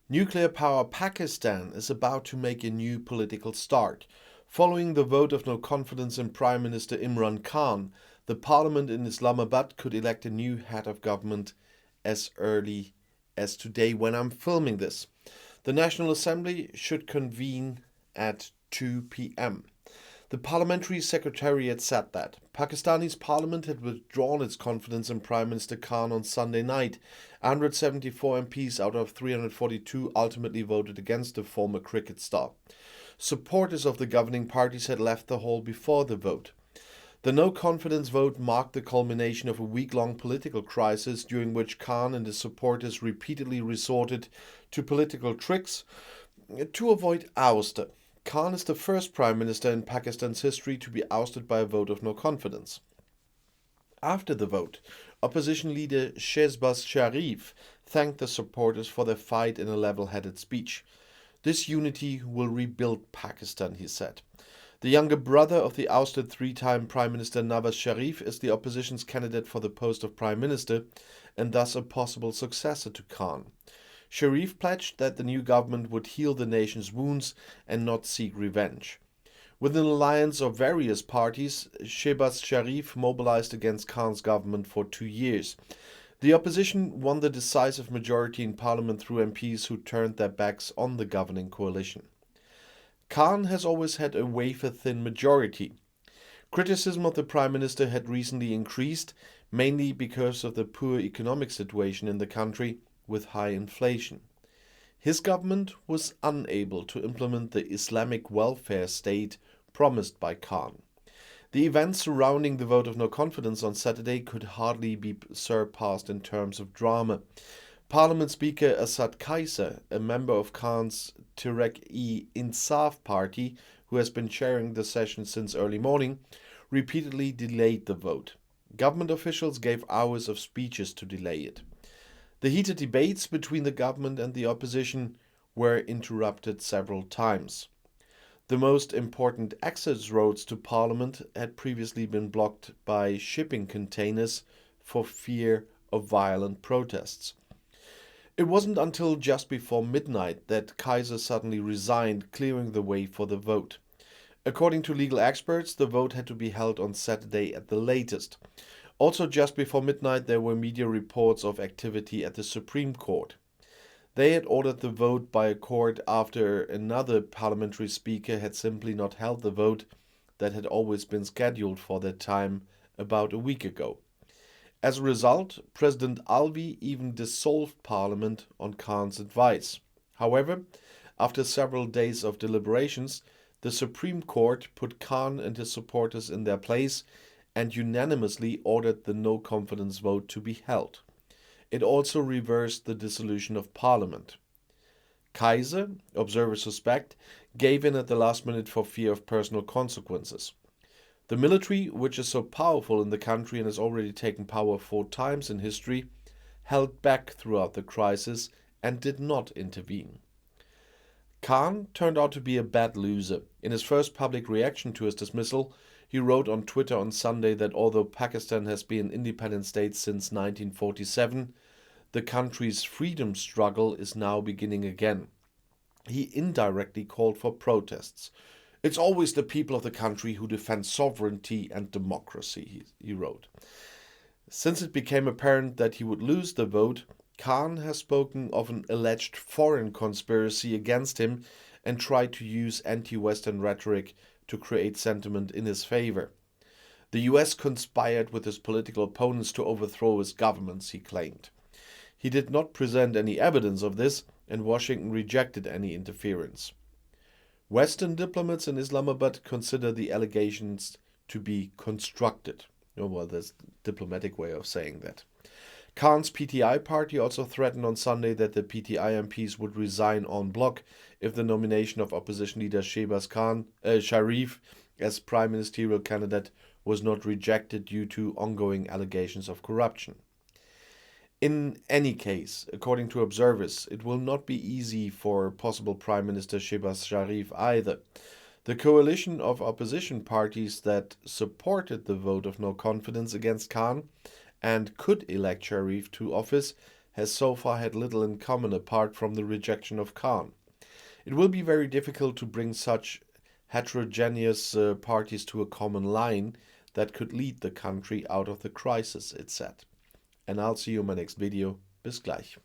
Nuclear power Pakistan is about to make a new political start. Following the vote of no confidence in Prime Minister Imran Khan, the parliament in Islamabad could elect a new head of government as early as today when I'm filming this. The National Assembly should convene at 2 p.m. The Parliamentary Secretariat said that Pakistani's parliament had withdrawn its confidence in Prime Minister Khan on Sunday night. 174 MPs out of 342 ultimately voted against the former cricket star. Supporters of the governing parties had left the hall before the vote. The no-confidence vote marked the culmination of a week-long political crisis during which Khan and his supporters repeatedly resorted to political tricks to avoid ouster. Khan is the first prime minister in Pakistan's history to be ousted by a vote of no confidence. After the vote, opposition leader Shehbaz Sharif thanked the supporters for their fight in a level-headed speech. This unity will rebuild Pakistan, he said. The younger brother of the ousted three-time Prime Minister Nawaz Sharif is the opposition's candidate for the post of Prime Minister and thus a possible successor to Khan. Sharif pledged that the new government would heal the nation's wounds and not seek revenge. With an alliance of various parties, Shehbaz Sharif mobilized against Khan's government for 2 years. The opposition won the decisive majority in parliament through MPs who turned their backs on the governing coalition. Khan has always had a wafer-thin majority. Criticism of the Prime Minister had recently increased, mainly because of the poor economic situation in the country with high inflation. His government was unable to implement the Islamic welfare state promised by Khan. The events surrounding the vote of no confidence on Saturday could hardly be surpassed in terms of drama. Parliament Speaker Asad Kaiser, a member of Khan's Tehreek-e-Insaf party, who has been chairing the session since early morning, repeatedly delayed the vote. Government officials gave hours of speeches to delay it. The heated debates between the government and the opposition were interrupted several times. The most important access roads to Parliament had previously been blocked by shipping containers for fear of violent protests. It wasn't until just before midnight that Kaiser suddenly resigned, clearing the way for the vote. According to legal experts, the vote had to be held on Saturday at the latest. Also just before midnight there were media reports of activity at the Supreme Court. They had ordered the vote by a court after another parliamentary speaker had simply not held the vote that had always been scheduled for that time about a week ago. As a result, President Alvi even dissolved Parliament on Khan's advice. However, after several days of deliberations, the Supreme Court put Khan and his supporters in their place and unanimously ordered the no-confidence vote to be held. It also reversed the dissolution of Parliament. Kaiser, observers suspect, gave in at the last minute for fear of personal consequences. The military, which is so powerful in the country and has already taken power 4 times in history, held back throughout the crisis and did not intervene. Khan turned out to be a bad loser. In his first public reaction to his dismissal, he wrote on Twitter on Sunday that although Pakistan has been an independent state since 1947, the country's freedom struggle is now beginning again. He indirectly called for protests. It's always the people of the country who defend sovereignty and democracy, he wrote. Since it became apparent that he would lose the vote, Khan has spoken of an alleged foreign conspiracy against him and tried to use anti-Western rhetoric to create sentiment in his favor. The US conspired with his political opponents to overthrow his governments, he claimed. He did not present any evidence of this, and Washington rejected any interference. Western diplomats in Islamabad consider the allegations to be constructed. Oh, well, there's a diplomatic way of saying that. Khan's PTI party also threatened on Sunday that the PTI MPs would resign en bloc if the nomination of opposition leader Shehbaz Sharif as prime ministerial candidate was not rejected due to ongoing allegations of corruption. In any case, according to observers, it will not be easy for possible Prime Minister Shehbaz Sharif either. The coalition of opposition parties that supported the vote of no confidence against Khan and could elect Sharif to office has so far had little in common apart from the rejection of Khan. It will be very difficult to bring such heterogeneous parties to a common line that could lead the country out of the crisis, it said. And I'll see you in my next video. Bis gleich.